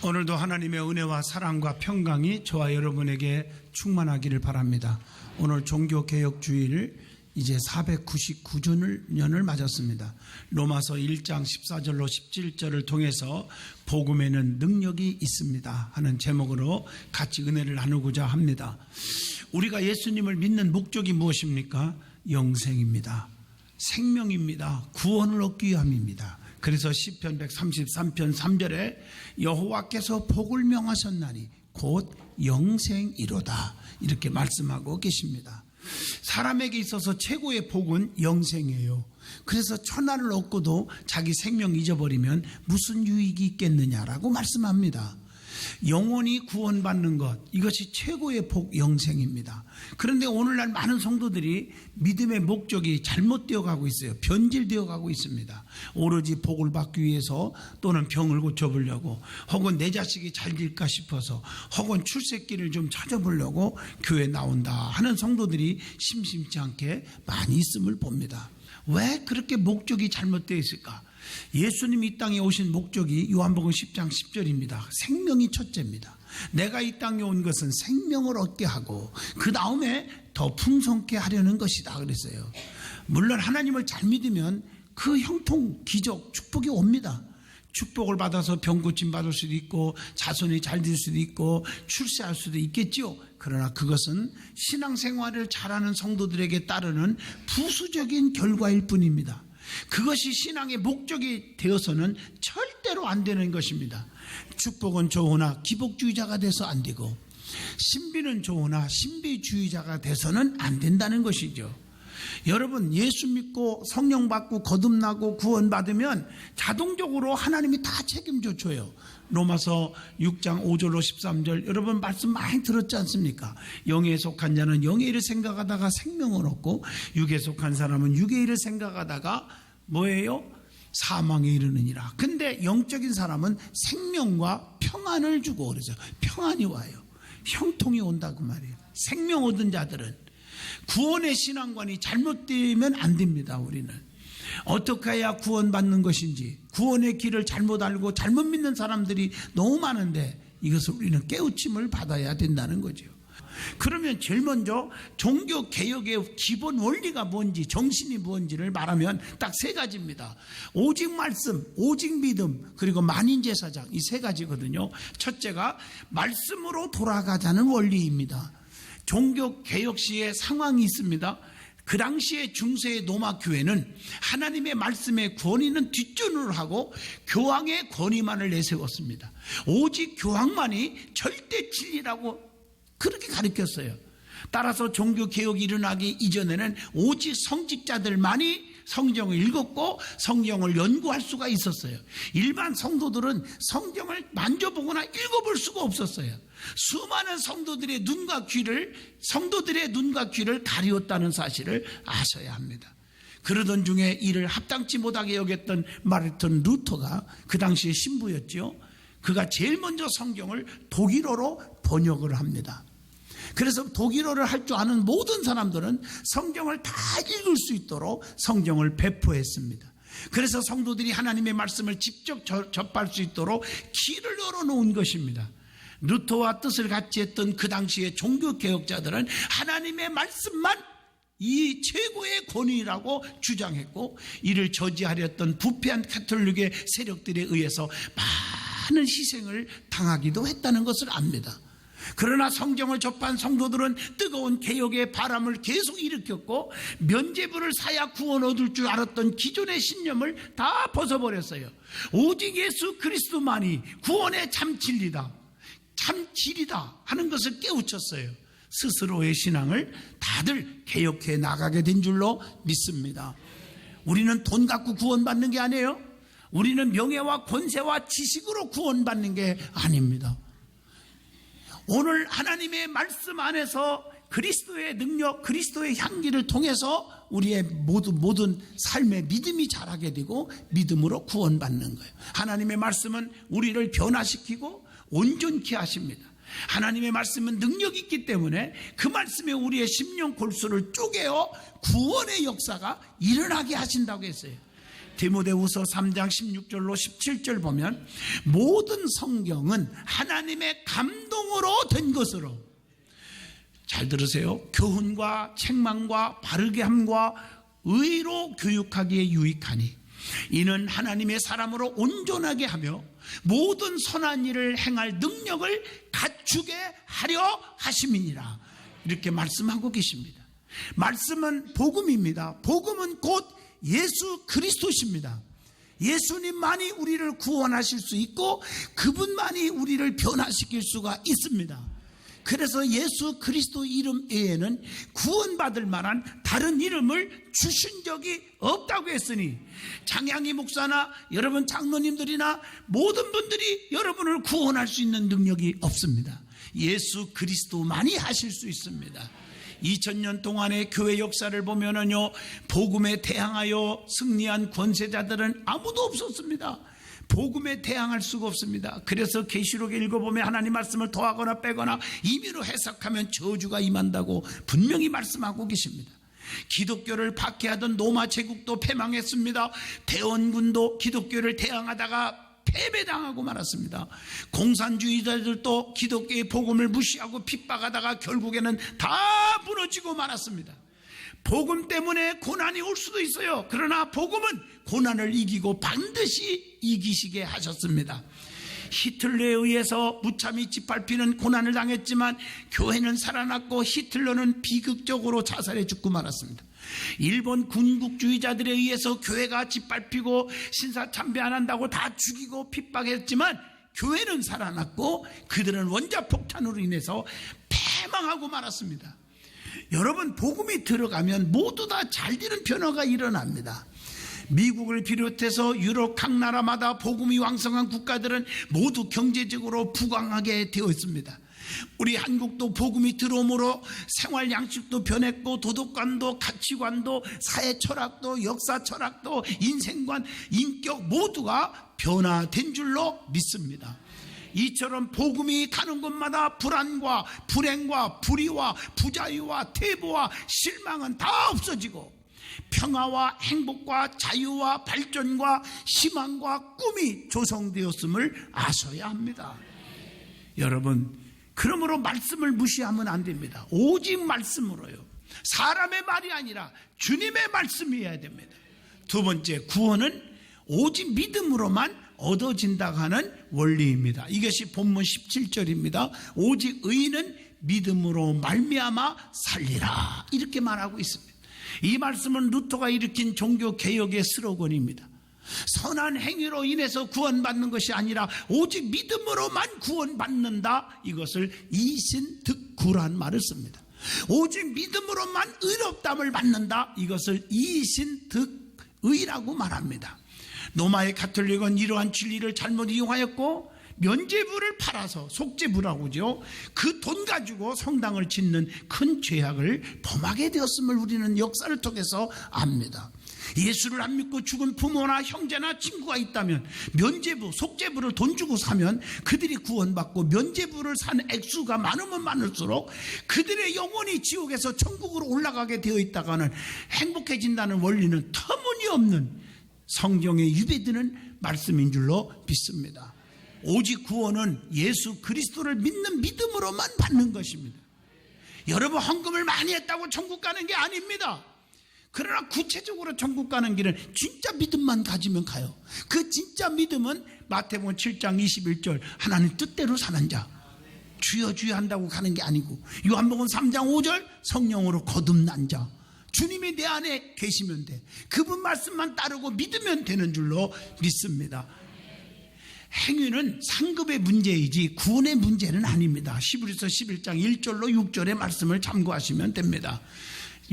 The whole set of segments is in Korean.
오늘도 하나님의 은혜와 사랑과 평강이 저와 여러분에게 충만하기를 바랍니다. 오늘 종교개혁주일 이제 499주년을 맞았습니다. 로마서 1장 14절로 17절을 통해서 복음에는 능력이 있습니다 하는 제목으로 같이 은혜를 나누고자 합니다. 우리가 예수님을 믿는 목적이 무엇입니까? 영생입니다. 생명입니다. 구원을 얻기 위함입니다. 그래서 시편 133편 3절에 여호와께서 복을 명하셨나니 곧 영생이로다 이렇게 말씀하고 계십니다. 사람에게 있어서 최고의 복은 영생이에요. 그래서 천하를 얻고도 자기 생명 잊어버리면 무슨 유익이 있겠느냐라고 말씀합니다. 영원히 구원받는 것, 이것이 최고의 복, 영생입니다. 그런데 오늘날 많은 성도들이 믿음의 목적이 잘못되어 가고 있어요. 변질되어 가고 있습니다. 오로지 복을 받기 위해서 또는 병을 고쳐보려고, 혹은 내 자식이 잘 될까 싶어서, 혹은 출세길을 좀 찾아보려고 교회에 나온다 하는 성도들이 심심치 않게 많이 있음을 봅니다. 왜 그렇게 목적이 잘못되어 있을까? 예수님이 이 땅에 오신 목적이 요한복음 10장 10절입니다. 생명이 첫째입니다. 내가 이 땅에 온 것은 생명을 얻게 하고 그 다음에 더 풍성케 하려는 것이다 그랬어요. 물론 하나님을 잘 믿으면 그 형통, 기적, 축복이 옵니다. 축복을 받아서 병 고침 받을 수도 있고 자손이 잘 될 수도 있고 출세할 수도 있겠죠. 그러나 그것은 신앙생활을 잘하는 성도들에게 따르는 부수적인 결과일 뿐입니다. 그것이 신앙의 목적이 되어서는 절대로 안 되는 것입니다. 축복은 좋으나 기복주의자가 돼서 안 되고, 신비는 좋으나 신비주의자가 돼서는 안 된다는 것이죠. 여러분, 예수 믿고 성령 받고 거듭나고 구원받으면 자동적으로 하나님이 다 책임져 줘요. 로마서 6장 5절로 13절 여러분 말씀 많이 들었지 않습니까? 영에 속한 자는 영의 일을 생각하다가 생명을 얻고 육에 속한 사람은 육의 일을 생각하다가 뭐예요? 사망에 이르느니라. 근데 영적인 사람은 생명과 평안을 주고 그러죠. 평안이 와요. 형통이 온다고 말이에요. 생명 얻은 자들은. 구원의 신앙관이 잘못되면 안 됩니다. 우리는 어떻게 해야 구원받는 것인지, 구원의 길을 잘못 알고 잘못 믿는 사람들이 너무 많은데 이것을 우리는 깨우침을 받아야 된다는 거죠. 그러면 제일 먼저 종교개혁의 기본 원리가 뭔지, 정신이 뭔지를 말하면 딱 세 가지입니다. 오직 말씀, 오직 믿음, 그리고 만인제사장, 이 세 가지거든요. 첫째가 말씀으로 돌아가자는 원리입니다. 종교개혁 시에 상황이 있습니다. 그 당시에 중세의 노마교회는 하나님의 말씀의 권위는 뒷전으로 하고 교황의 권위만을 내세웠습니다. 오직 교황만이 절대 진리라고 그렇게 가르쳤어요. 따라서 종교개혁이 일어나기 이전에는 오직 성직자들만이 성경을 읽었고 성경을 연구할 수가 있었어요. 일반 성도들은 성경을 만져보거나 읽어볼 수가 없었어요. 수많은 성도들의 눈과 귀를 가리웠다는 사실을 아셔야 합니다. 그러던 중에 이를 합당치 못하게 여겼던 마르틴 루터가 그 당시에 신부였죠. 그가 제일 먼저 성경을 독일어로 번역을 합니다. 그래서 독일어를 할 줄 아는 모든 사람들은 성경을 다 읽을 수 있도록 성경을 배포했습니다. 그래서 성도들이 하나님의 말씀을 직접 접할 수 있도록 길을 열어놓은 것입니다. 루터와 뜻을 같이 했던 그 당시의 종교개혁자들은 하나님의 말씀만 이 최고의 권위라고 주장했고, 이를 저지하려던 부패한 가톨릭의 세력들에 의해서 많은 희생을 당하기도 했다는 것을 압니다. 그러나 성경을 접한 성도들은 뜨거운 개혁의 바람을 계속 일으켰고, 면죄부를 사야 구원 얻을 줄 알았던 기존의 신념을 다 벗어버렸어요. 오직 예수 그리스도만이 구원의 참 진리다, 참 길이다 하는 것을 깨우쳤어요. 스스로의 신앙을 다들 개혁해 나가게 된 줄로 믿습니다. 우리는 돈 갖고 구원받는 게 아니에요. 우리는 명예와 권세와 지식으로 구원받는 게 아닙니다. 오늘 하나님의 말씀 안에서 그리스도의 능력, 그리스도의 향기를 통해서 우리의 모든 삶의 믿음이 자라게 되고 믿음으로 구원받는 거예요. 하나님의 말씀은 우리를 변화시키고 온전케 하십니다. 하나님의 말씀은 능력이 있기 때문에 그 말씀에 우리의 심령 골수를 쪼개어 구원의 역사가 일어나게 하신다고 했어요. 디모데후서 3장 16절로 17절 보면 모든 성경은 하나님의 감동으로 된 것으로, 잘 들으세요, 교훈과 책망과 바르게 함과 의로 교육하기에 유익하니 이는 하나님의 사람으로 온전하게 하며 모든 선한 일을 행할 능력을 갖추게 하려 하심이니라. 이렇게 말씀하고 계십니다. 말씀은 복음입니다. 복음은 곧 예수 그리스도십니다. 예수님만이 우리를 구원하실 수 있고 그분만이 우리를 변화시킬 수가 있습니다. 그래서 예수 그리스도 이름 외에는 구원받을 만한 다른 이름을 주신 적이 없다고 했으니 장양희 목사나 여러분 장로님들이나 모든 분들이 여러분을 구원할 수 있는 능력이 없습니다. 예수 그리스도만이 하실 수 있습니다. 2000년 동안의 교회 역사를 보면은요, 복음에 대항하여 승리한 권세자들은 아무도 없었습니다. 복음에 대항할 수가 없습니다. 그래서 계시록에 읽어보면 하나님 말씀을 더하거나 빼거나 임의로 해석하면 저주가 임한다고 분명히 말씀하고 계십니다. 기독교를 박해하던 로마 제국도 패망했습니다. 대원군도 기독교를 대항하다가 패배당하고 말았습니다. 공산주의자들도 기독교의 복음을 무시하고 핍박하다가 결국에는 다 무너지고 말았습니다. 복음 때문에 고난이 올 수도 있어요. 그러나 복음은 고난을 이기고 반드시 이기시게 하셨습니다. 히틀러에 의해서 무참히 짓밟히는 고난을 당했지만 교회는 살아났고 히틀러는 비극적으로 자살해 죽고 말았습니다. 일본 군국주의자들에 의해서 교회가 짓밟히고 신사참배 안 한다고 다 죽이고 핍박했지만 교회는 살아났고 그들은 원자폭탄으로 인해서 패망하고 말았습니다. 여러분, 복음이 들어가면 모두 다 잘 되는 변화가 일어납니다. 미국을 비롯해서 유럽 각 나라마다 복음이 왕성한 국가들은 모두 경제적으로 부강하게 되어 있습니다. 우리 한국도 복음이 들어오므로 생활 양식도 변했고 도덕관도 가치관도 사회 철학도 역사 철학도 인생관 인격 모두가 변화된 줄로 믿습니다. 이처럼 복음이 가는 곳마다 불안과 불행과 불의와 부자유와 퇴보와 실망은 다 없어지고 평화와 행복과 자유와 발전과 희망과 꿈이 조성되었음을 아셔야 합니다. 여러분, 그러므로 말씀을 무시하면 안 됩니다. 오직 말씀으로요. 사람의 말이 아니라 주님의 말씀이어야 됩니다. 두 번째, 구원은 오직 믿음으로만 얻어진다고 하는 원리입니다. 이것이 본문 17절입니다. 오직 의인은 믿음으로 말미암아 살리라, 이렇게 말하고 있습니다. 이 말씀은 루터가 일으킨 종교개혁의 슬로건입니다. 선한 행위로 인해서 구원받는 것이 아니라 오직 믿음으로만 구원받는다, 이것을 이신득구란 말을 씁니다. 오직 믿음으로만 의롭담을 받는다, 이것을 이신득의라고 말합니다. 로마의 가톨릭은 이러한 진리를 잘못 이용하였고 면죄부를 팔아서, 속죄부라고 하죠, 그 돈 가지고 성당을 짓는 큰 죄악을 범하게 되었음을 우리는 역사를 통해서 압니다. 예수를 안 믿고 죽은 부모나 형제나 친구가 있다면 면죄부, 속죄부를 돈 주고 사면 그들이 구원받고, 면죄부를 산 액수가 많으면 많을수록 그들의 영혼이 지옥에서 천국으로 올라가게 되어 있다가는 행복해진다는 원리는 터무니없는 성경에 유배되는 말씀인 줄로 믿습니다. 오직 구원은 예수 그리스도를 믿는 믿음으로만 받는 것입니다. 여러분, 헌금을 많이 했다고 천국 가는 게 아닙니다. 그러나 구체적으로 천국 가는 길은 진짜 믿음만 가지면 가요. 그 진짜 믿음은 마태복음 7장 21절 하나님 뜻대로 사는 자, 주여 주여 한다고 가는 게 아니고, 요한복음 3장 5절 성령으로 거듭난 자, 주님이 내 안에 계시면 돼. 그분 말씀만 따르고 믿으면 되는 줄로 믿습니다. 행위는 상급의 문제이지 구원의 문제는 아닙니다. 히브리서 11장 1절로 6절의 말씀을 참고하시면 됩니다.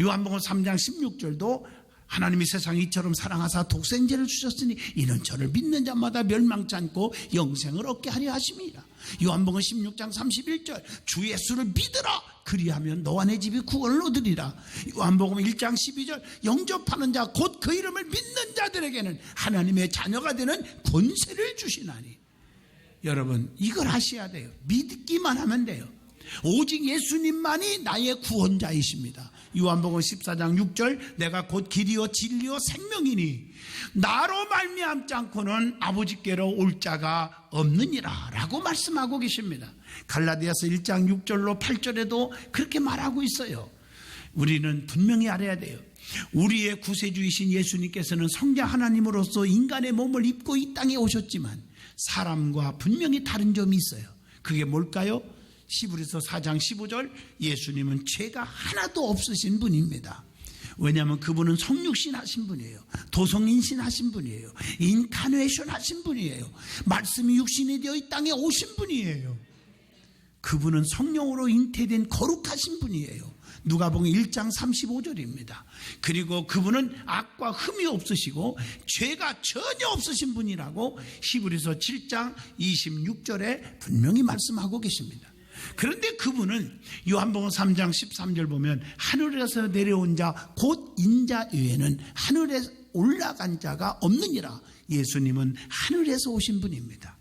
요한복음 3장 16절도 하나님이 세상 이처럼 사랑하사 독생자를 주셨으니 이는 저를 믿는 자마다 멸망치 않고 영생을 얻게 하려 하심이라. 요한복음 16장 31절 주 예수를 믿으라, 그리하면 너와 내 집이 구원을 얻으리라. 요한복음 1장 12절 영접하는 자 곧 그 이름을 믿는 자들에게는 하나님의 자녀가 되는 권세를 주시나니. 여러분, 이걸 하셔야 돼요. 믿기만 하면 돼요. 오직 예수님만이 나의 구원자이십니다. 요한복음 14장 6절 내가 곧 길이요 진리요 생명이니 나로 말미암지 않고는 아버지께로 올 자가 없느니라 라고 말씀하고 계십니다. 갈라디아서 1장 6절로 8절에도 그렇게 말하고 있어요. 우리는 분명히 알아야 돼요. 우리의 구세주이신 예수님께서는 성자 하나님으로서 인간의 몸을 입고 이 땅에 오셨지만 사람과 분명히 다른 점이 있어요. 그게 뭘까요? 히브리서 4장 15절 예수님은 죄가 하나도 없으신 분입니다. 왜냐하면 그분은 성육신 하신 분이에요. 도성인신 하신 분이에요. 인카네이션 하신 분이에요. 말씀이 육신이 되어 이 땅에 오신 분이에요. 그분은 성령으로 잉태된 거룩하신 분이에요. 누가복음 1장 35절입니다. 그리고 그분은 악과 흠이 없으시고 죄가 전혀 없으신 분이라고 히브리서 7장 26절에 분명히 말씀하고 계십니다. 그런데 그분은 요한복음 3장 13절 보면 하늘에서 내려온 자 곧 인자 외에는 하늘에 올라간 자가 없느니라. 예수님은 하늘에서 오신 분입니다.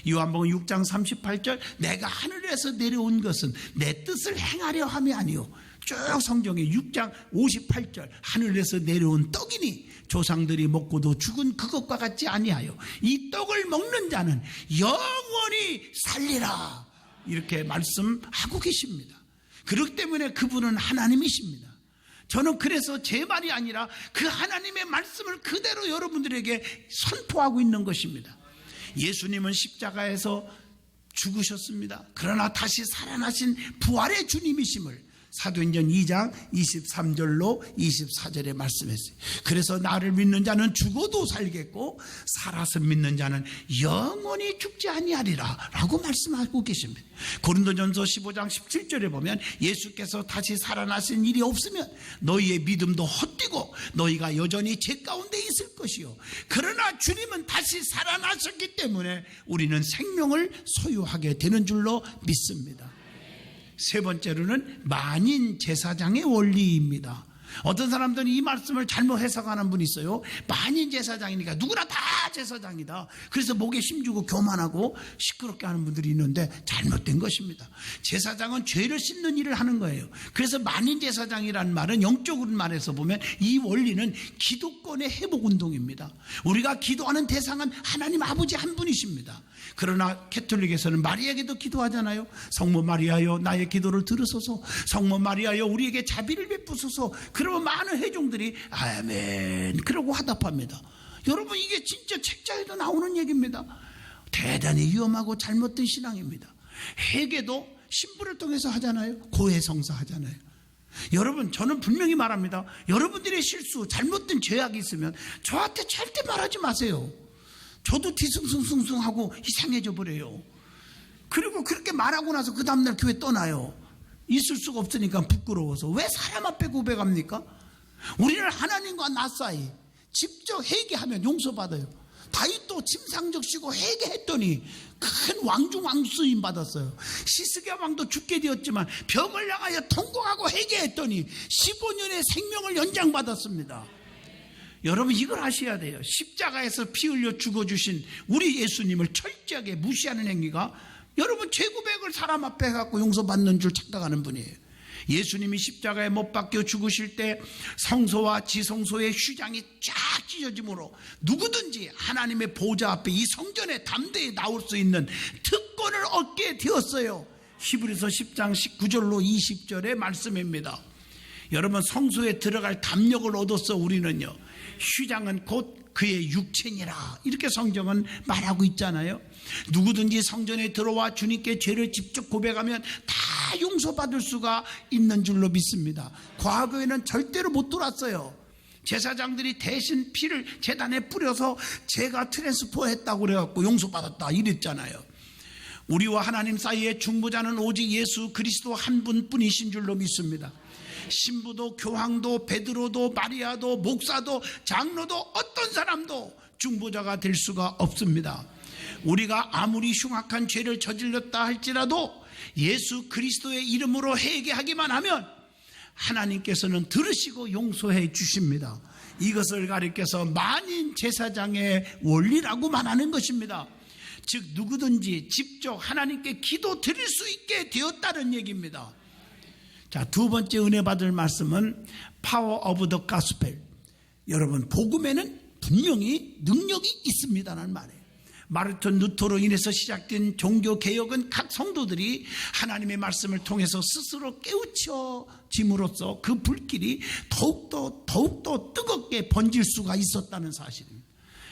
요한복음 6장 38절 내가 하늘에서 내려온 것은 내 뜻을 행하려 함이 아니요 쭉 성경에 6장 58절 하늘에서 내려온 떡이니 조상들이 먹고도 죽은 그것과 같지 아니하여 이 떡을 먹는 자는 영원히 살리라 이렇게 말씀하고 계십니다. 그렇기 때문에 그분은 하나님이십니다. 저는 그래서 제 말이 아니라 그 하나님의 말씀을 그대로 여러분들에게 선포하고 있는 것입니다. 예수님은 십자가에서 죽으셨습니다. 그러나 다시 살아나신 부활의 주님이심을 사도행전 2장 23절로 24절에 말씀했어요. 그래서 나를 믿는 자는 죽어도 살겠고 살아서 믿는 자는 영원히 죽지 아니하리라 라고 말씀하고 계십니다. 고린도전서 15장 17절에 보면 예수께서 다시 살아나신 일이 없으면 너희의 믿음도 헛되고 너희가 여전히 죄 가운데 있을 것이요 그러나 주님은 다시 살아나셨기 때문에 우리는 생명을 소유하게 되는 줄로 믿습니다. 세 번째로는 만인 제사장의 원리입니다. 어떤 사람들은 이 말씀을 잘못 해석하는 분이 있어요. 만인 제사장이니까 누구나 다 제사장이다. 그래서 목에 힘주고 교만하고 시끄럽게 하는 분들이 있는데 잘못된 것입니다. 제사장은 죄를 씻는 일을 하는 거예요. 그래서 만인 제사장이라는 말은 영적으로 말해서 보면 이 원리는 기도권의 회복운동입니다. 우리가 기도하는 대상은 하나님 아버지 한 분이십니다. 그러나 캐톨릭에서는 마리아에게도 기도하잖아요. 성모 마리아여 나의 기도를 들으소서. 성모 마리아여 우리에게 자비를 베푸소서. 그러면 많은 회중들이 아멘 그러고 화답합니다. 여러분 이게 진짜 책자에도 나오는 얘기입니다. 대단히 위험하고 잘못된 신앙입니다. 회개도 신부를 통해서 하잖아요. 고해성사 하잖아요. 여러분 저는 분명히 말합니다. 여러분들의 실수 잘못된 죄악이 있으면 저한테 절대 말하지 마세요. 저도 뒤숭숭숭숭하고 이상해져 버려요. 그리고 그렇게 말하고 나서 그 다음날 교회 떠나요. 있을 수가 없으니까 부끄러워서. 왜 사람 앞에 고백합니까? 우리는 하나님과 나 사이 직접 회개하면 용서받아요. 다윗도 침상적 쉬고 회개했더니 큰 왕중왕수임 받았어요. 시스기야 왕도 죽게 되었지만 벽을 향하여 통곡하고 회개했더니 15년의 생명을 연장받았습니다. 여러분 이걸 아셔야 돼요. 십자가에서 피 흘려 죽어주신 우리 예수님을 철저하게 무시하는 행위가 여러분 죄 고백을 사람 앞에 해갖고 용서받는 줄 착각하는 분이에요. 예수님이 십자가에 못 박혀 죽으실 때 성소와 지성소의 휘장이 쫙 찢어짐으로 누구든지 하나님의 보좌 앞에 이 성전에 담대히 나올 수 있는 특권을 얻게 되었어요. 히브리서 10장 19절로 20절의 말씀입니다. 여러분 성소에 들어갈 담력을 얻었어. 우리는요. 휘장은 곧 그의 육체니라 이렇게 성경은 말하고 있잖아요. 누구든지 성전에 들어와 주님께 죄를 직접 고백하면 다 용서받을 수가 있는 줄로 믿습니다. 과거에는 절대로 못 돌았어요. 제사장들이 대신 피를 제단에 뿌려서 제가 트랜스퍼했다고 그래갖고 용서받았다 이랬잖아요. 우리와 하나님 사이의 중보자는 오직 예수 그리스도 한 분뿐이신 줄로 믿습니다. 신부도 교황도 베드로도 마리아도 목사도 장로도 어떤 사람도 중보자가 될 수가 없습니다. 우리가 아무리 흉악한 죄를 저질렀다 할지라도 예수 그리스도의 이름으로 회개하기만 하면 하나님께서는 들으시고 용서해 주십니다. 이것을 가리켜서 만인 제사장의 원리라고 말하는 것입니다. 즉 누구든지 직접 하나님께 기도 드릴 수 있게 되었다는 얘기입니다. 자, 두 번째 은혜 받을 말씀은 파워 오브 더 가스펠. 여러분, 복음에는 분명히 능력이 있습니다라는 말이에요. 마르틴 루터로 인해서 시작된 종교개혁은 각 성도들이 하나님의 말씀을 통해서 스스로 깨우쳐짐으로써 그 불길이 더욱더 뜨겁게 번질 수가 있었다는 사실입니다.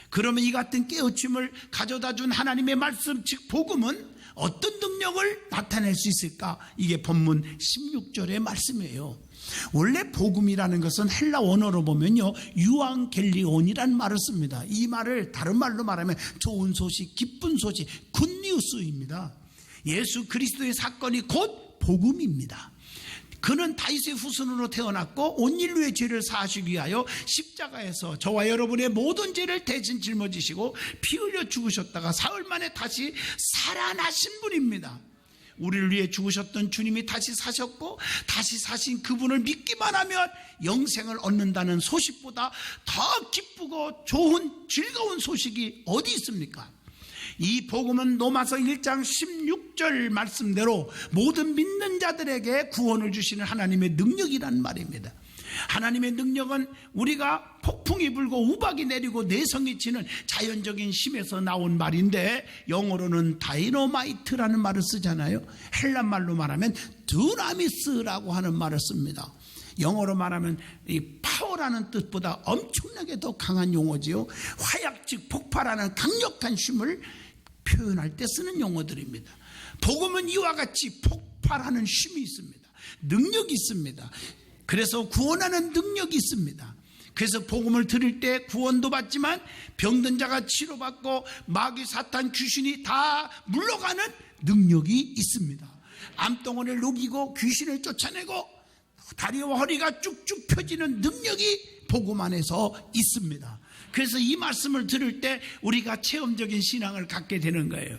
그러면 이 같은 깨우침을 가져다 준 하나님의 말씀, 즉 복음은 어떤 능력을 나타낼 수 있을까? 이게 본문 16절의 말씀이에요. 원래 복음이라는 것은 헬라 원어로 보면요, 유앙겔리온이라는 말을 씁니다. 이 말을 다른 말로 말하면 좋은 소식, 기쁜 소식, 굿뉴스입니다. 예수 그리스도의 사건이 곧 복음입니다. 그는 다윗의 후손으로 태어났고 온 인류의 죄를 사하시기 위하여 십자가에서 저와 여러분의 모든 죄를 대신 짊어지시고 피 흘려 죽으셨다가 사흘 만에 다시 살아나신 분입니다. 우리를 위해 죽으셨던 주님이 다시 사셨고 다시 사신 그분을 믿기만 하면 영생을 얻는다는 소식보다 더 기쁘고 좋은 즐거운 소식이 어디 있습니까? 이 복음은 로마서 1장 16절 말씀대로 모든 믿는 자들에게 구원을 주시는 하나님의 능력이란 말입니다. 하나님의 능력은 우리가 폭풍이 불고 우박이 내리고 내성이 치는 자연적인 힘에서 나온 말인데, 영어로는 다이너마이트라는 말을 쓰잖아요. 헬란 말로 말하면 드나미스라고 하는 말을 씁니다. 영어로 말하면 이 파워라는 뜻보다 엄청나게 더 강한 용어지요. 화약, 즉 폭발하는 강력한 힘을 표현할 때 쓰는 용어들입니다. 복음은 이와 같이 폭발하는 힘이 있습니다. 능력이 있습니다. 그래서 구원하는 능력이 있습니다. 그래서 복음을 들을 때 구원도 받지만 병든 자가 치료받고 마귀, 사탄, 귀신이 다 물러가는 능력이 있습니다. 암덩어리를 녹이고 귀신을 쫓아내고 다리와 허리가 쭉쭉 펴지는 능력이 복음 안에서 있습니다. 그래서 이 말씀을 들을 때 우리가 체험적인 신앙을 갖게 되는 거예요.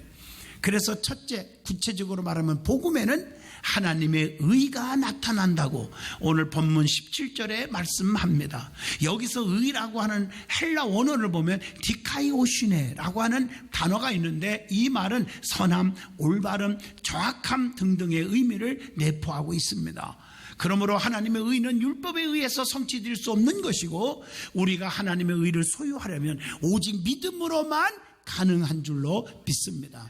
그래서 첫째, 구체적으로 말하면 복음에는 하나님의 의가 나타난다고 오늘 본문 17절에 말씀합니다. 여기서 의라고 하는 헬라 원어를 보면 디카이오시네라고 하는 단어가 있는데, 이 말은 선함, 올바름, 정확함 등등의 의미를 내포하고 있습니다. 그러므로 하나님의 의는 율법에 의해서 성취될 수 없는 것이고, 우리가 하나님의 의를 소유하려면 오직 믿음으로만 가능한 줄로 믿습니다.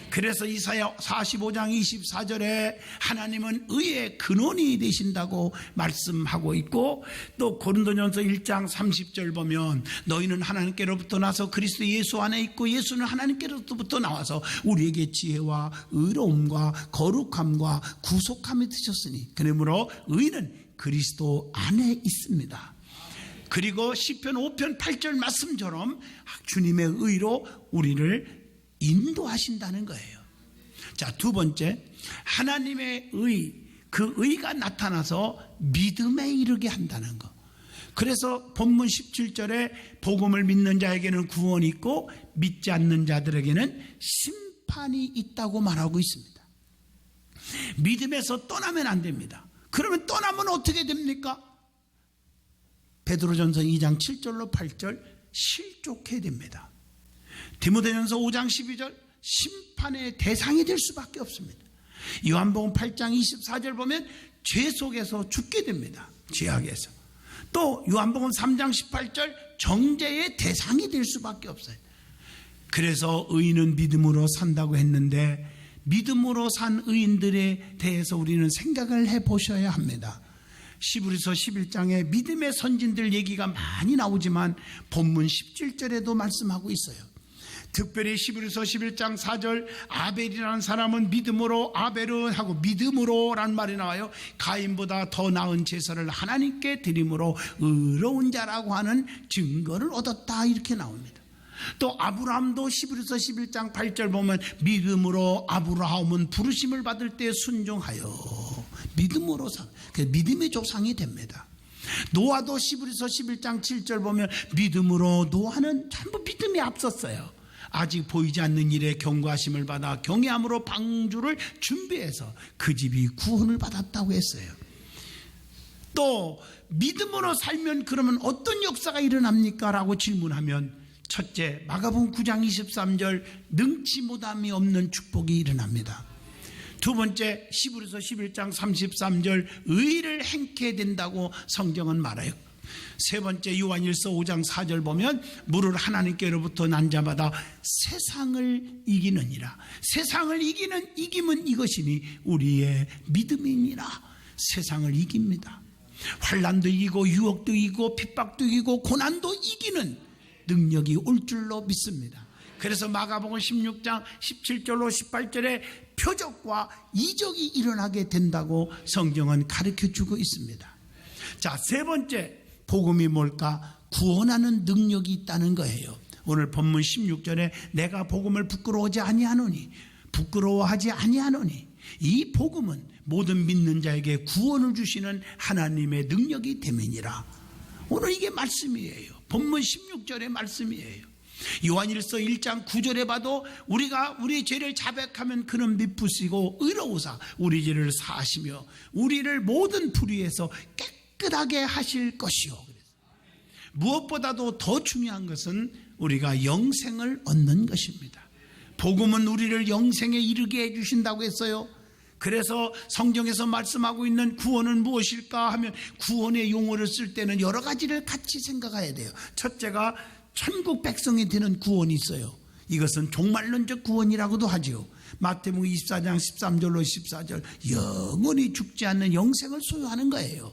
그래서 이사야 45장 24절에 하나님은 의의 근원이 되신다고 말씀하고 있고, 또 고린도전서 1장 30절 보면 너희는 하나님께로부터 나서 그리스도 예수 안에 있고 예수는 하나님께로부터 나와서 우리에게 지혜와 의로움과 거룩함과 구속함이 되셨으니, 그러므로 의는 그리스도 안에 있습니다. 그리고 시편 5편 8절 말씀처럼 주님의 의로 우리를 인도하신다는 거예요. 자, 두 번째, 하나님의 의, 그 의가 나타나서 믿음에 이르게 한다는 거. 그래서 본문 17절에 복음을 믿는 자에게는 구원이 있고 믿지 않는 자들에게는 심판이 있다고 말하고 있습니다. 믿음에서 떠나면 안 됩니다. 그러면 떠나면 어떻게 됩니까? 베드로전서 2장 7절로 8절 실족해야 됩니다. 디모데전서 5장 12절 심판의 대상이 될 수밖에 없습니다. 요한복음 8장 24절 보면 죄 속에서 죽게 됩니다. 죄악에서. 또 요한복음 3장 18절 정죄의 대상이 될 수밖에 없어요. 그래서 의인은 믿음으로 산다고 했는데, 믿음으로 산 의인들에 대해서 우리는 생각을 해보셔야 합니다. 시브리서 11장에 믿음의 선진들 얘기가 많이 나오지만 본문 17절에도 말씀하고 있어요. 특별히 시브리서 11장 4절 아벨이라는 사람은 믿음으로, 아벨은 하고 믿음으로라는 말이 나와요. 가인보다 더 나은 제사를 하나님께 드림으로 의로운 자라고 하는 증거를 얻었다, 이렇게 나옵니다. 또 아브라함도 시브리서 11장 8절 보면 믿음으로 아브라함은 부르심을 받을 때 순종하여 믿음으로 믿음의 조상이 됩니다. 노아도 시브리서 11장 7절 보면 믿음으로 노아는 전부 믿음이 앞섰어요. 아직 보이지 않는 일에 경고하심을 받아 경외함으로 방주를 준비해서 그 집이 구원을 받았다고 했어요. 또 믿음으로 살면 그러면 어떤 역사가 일어납니까? 라고 질문하면 첫째, 마가복음 9장 23절 능치 못함이 없는 축복이 일어납니다. 두 번째, 히브리서 11장 33절 의를 행케 된다고 성경은 말해요. 세 번째, 요한일서 5장 4절 보면 무릇 하나님께로부터 난 자마다 세상을 이기느니라. 세상을 이기면 이것이니 우리의 믿음이니라. 세상을 이깁니다. 환난도 이기고 유혹도 이기고 핍박도 이기고 고난도 이기는 능력이 올 줄로 믿습니다. 그래서 마가복음 16장 17절로 18절에 표적과 이적이 일어나게 된다고 성경은 가르쳐주고 있습니다. 자, 세 번째, 복음이 뭘까? 구원하는 능력이 있다는 거예요. 오늘 본문 16절에 내가 복음을 부끄러워하지 아니하노니 이 복음은 모든 믿는 자에게 구원을 주시는 하나님의 능력이 됨이니라. 오늘 이게 말씀이에요. 본문 16절의 말씀이에요. 요한일서 1장 9절에 봐도 우리가 우리 죄를 자백하면 그는 미쁘시고 의로우사 우리 죄를 사하시며 우리를 모든 불의에서 깨끗하게 하실 것이요. 무엇보다도 더 중요한 것은 우리가 영생을 얻는 것입니다. 복음은 우리를 영생에 이르게 해주신다고 했어요. 그래서 성경에서 말씀하고 있는 구원은 무엇일까 하면 구원의 용어를 쓸 때는 여러 가지를 같이 생각해야 돼요. 첫째가 천국 백성이 되는 구원이 있어요. 이것은 종말론적 구원이라고도 하죠. 마태복음 24장 13절로 14절 영원히 죽지 않는 영생을 소유하는 거예요.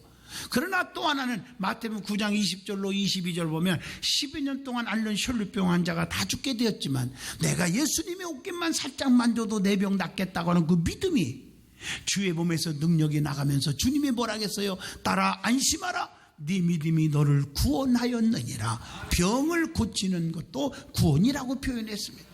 그러나 또 하나는 마태복음 9장 20절로 22절 보면 12년 동안 앓는 혈루병 환자가 다 죽게 되었지만 내가 예수님의 옷깃만 살짝 만져도 내 병 낫겠다고 하는 그 믿음이 주의 몸에서 능력이 나가면서 주님이 뭐라 했어요? 따라 안심하라. 네 믿음이 너를 구원하였느니라. 병을 고치는 것도 구원이라고 표현했습니다.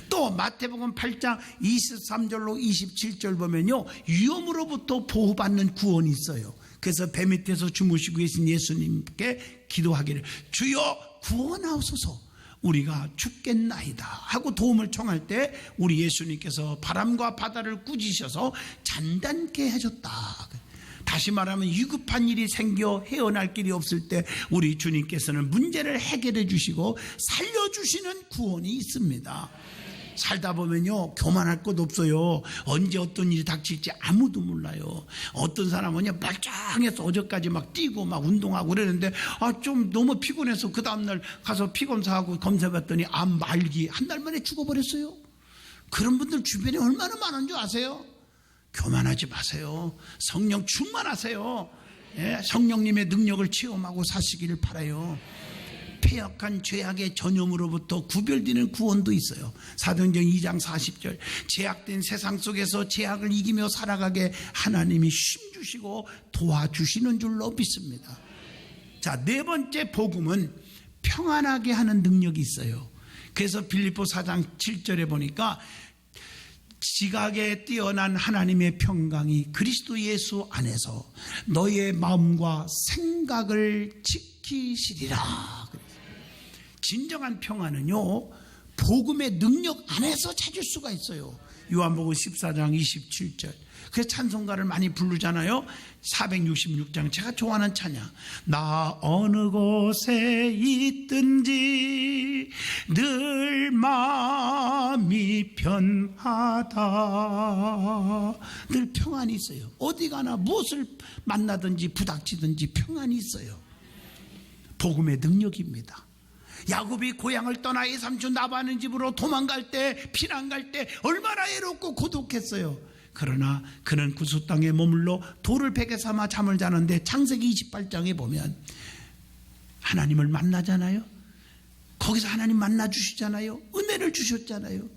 또 마태복음 8장 23절로 27절 보면요, 위험으로부터 보호받는 구원이 있어요. 그래서 배 밑에서 주무시고 계신 예수님께 기도하기를 주여 구원하옵소서 우리가 죽겠나이다 하고 도움을 청할 때 우리 예수님께서 바람과 바다를 꾸짖으셔서 잔잔케 해줬다. 다시 말하면 위급한 일이 생겨 헤어날 길이 없을 때 우리 주님께서는 문제를 해결해 주시고 살려주시는 구원이 있습니다. 살다 보면요, 교만할 것 없어요. 언제 어떤 일이 닥칠지 아무도 몰라요. 어떤 사람은요, 멀쩡해서 어제까지 막 뛰고 막 운동하고 그랬는데 좀 너무 피곤해서 그 다음날 가서 피검사하고 검사해봤더니 암 말기 한 달 만에 죽어버렸어요. 그런 분들 주변에 얼마나 많은 줄 아세요? 교만하지 마세요. 성령 충만하세요. 예, 성령님의 능력을 체험하고 사시기를 바라요. 폐역한 죄악의 전염으로부터 구별되는 구원도 있어요. 사도행전 2장 40절 죄악된 세상 속에서 죄악을 이기며 살아가게 하나님이 힘주시고 도와주시는 줄로 믿습니다. 자, 네 번째 복음은 평안하게 하는 능력이 있어요. 그래서 빌립보 4장 7절에 보니까 지각에 뛰어난 하나님의 평강이 그리스도 예수 안에서 너의 마음과 생각을 지키시리라. 진정한 평안은요, 복음의 능력 안에서 찾을 수가 있어요. 요한복음 14장 27절. 그래서 찬송가를 많이 부르잖아요. 466장 제가 좋아하는 찬양. 나 어느 곳에 있든지 늘 마음이 편하다. 늘 평안이 있어요. 어디 가나 무엇을 만나든지 부닥치든지 평안이 있어요. 복음의 능력입니다. 야곱이 고향을 떠나 이삼촌 나바는 집으로 도망갈 때, 피난 갈 때 얼마나 외롭고 고독했어요. 그러나 그는 구수 땅에 머물러 돌을 베개 삼아 잠을 자는데 창세기 28장에 보면 하나님을 만나잖아요. 거기서 하나님 만나주시잖아요. 은혜를 주셨잖아요.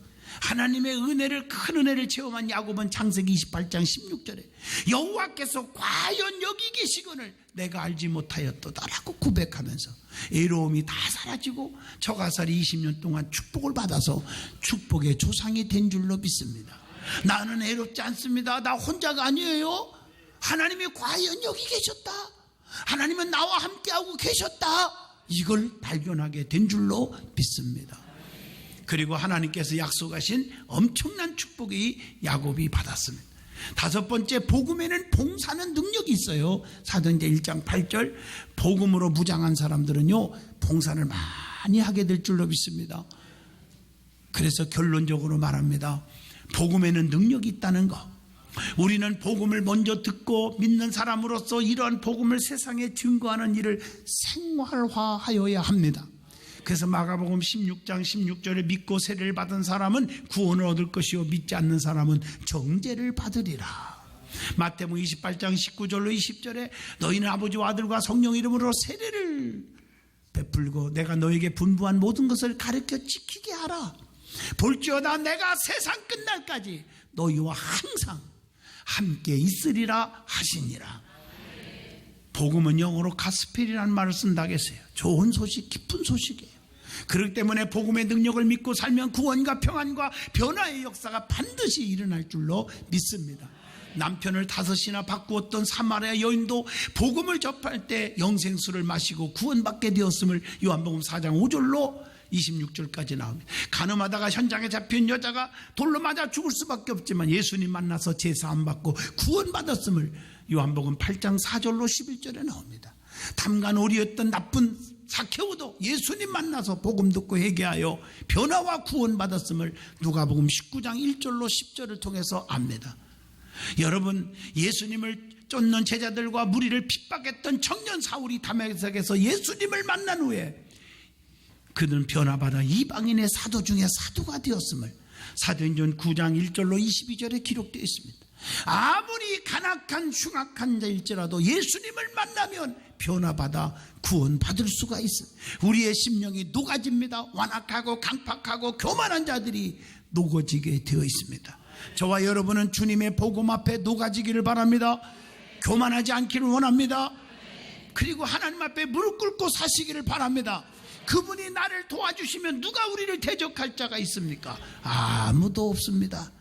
하나님의 은혜를, 큰 은혜를 체험한 야곱은 창세기 28장 16절에 여호와께서 과연 여기 계시거늘 내가 알지 못하였도다라고 고백하면서 애로움이 다 사라지고 저가살이 20년 동안 축복을 받아서 축복의 조상이 된 줄로 믿습니다. 나는 애롭지 않습니다. 나 혼자가 아니에요. 하나님이 과연 여기 계셨다. 하나님은 나와 함께하고 계셨다. 이걸 발견하게 된 줄로 믿습니다. 그리고 하나님께서 약속하신 엄청난 축복이 야곱이 받았습니다. 다섯 번째, 복음에는 봉사하는 능력이 있어요. 사도행전 1장 8절 복음으로 무장한 사람들은요 봉사를 많이 하게 될 줄로 믿습니다. 그래서 결론적으로 말합니다. 복음에는 능력이 있다는 것. 우리는 복음을 먼저 듣고 믿는 사람으로서 이러한 복음을 세상에 증거하는 일을 생활화하여야 합니다. 그래서 마가복음 16장 16절에 믿고 세례를 받은 사람은 구원을 얻을 것이요 믿지 않는 사람은 정죄를 받으리라. 마태복음 28장 19절로 20절에 너희는 아버지와 아들과 성령 이름으로 세례를 베풀고 내가 너에게 분부한 모든 것을 가르쳐 지키게 하라. 볼지어다 내가 세상 끝날까지 너희와 항상 함께 있으리라 하시니라. 복음은 영어로 가스펠이라는 말을 쓴다고 했어요. 좋은 소식, 기쁜 소식이에요. 그렇기 때문에 복음의 능력을 믿고 살면 구원과 평안과 변화의 역사가 반드시 일어날 줄로 믿습니다. 남편을 5이나 바꾸었던 사마리아 여인도 복음을 접할 때 영생수를 마시고 구원받게 되었음을 요한복음 4장 5절로 26절까지 나옵니다. 간음하다가 현장에 잡힌 여자가 돌로 맞아 죽을 수밖에 없지만 예수님 만나서 제사함 받고 구원받았음을 요한복음 8장 4절로 11절에 나옵니다. 담간오리였던 나쁜 사케오도 예수님 만나서 복음 듣고 회개하여 변화와 구원받았음을 누가복음 19장 1절로 10절을 통해서 압니다. 여러분, 예수님을 쫓는 제자들과 무리를 핍박했던 청년 사울이 다메섹에서 예수님을 만난 후에 그들은 변화받아 이방인의 사도 중에 사도가 되었음을 사도행전 9장 1절로 22절에 기록되어 있습니다. 아무리 간악한 흉악한 자일지라도 예수님을 만나면 변화받아 구원받을 수가 있어요. 우리의 심령이 녹아집니다. 완악하고 강팍하고 교만한 자들이 녹아지게 되어 있습니다. 저와 여러분은 주님의 복음 앞에 녹아지기를 바랍니다. 교만하지 않기를 원합니다. 그리고 하나님 앞에 무릎 꿇고 사시기를 바랍니다. 그분이 나를 도와주시면 누가 우리를 대적할 자가 있습니까? 아무도 없습니다.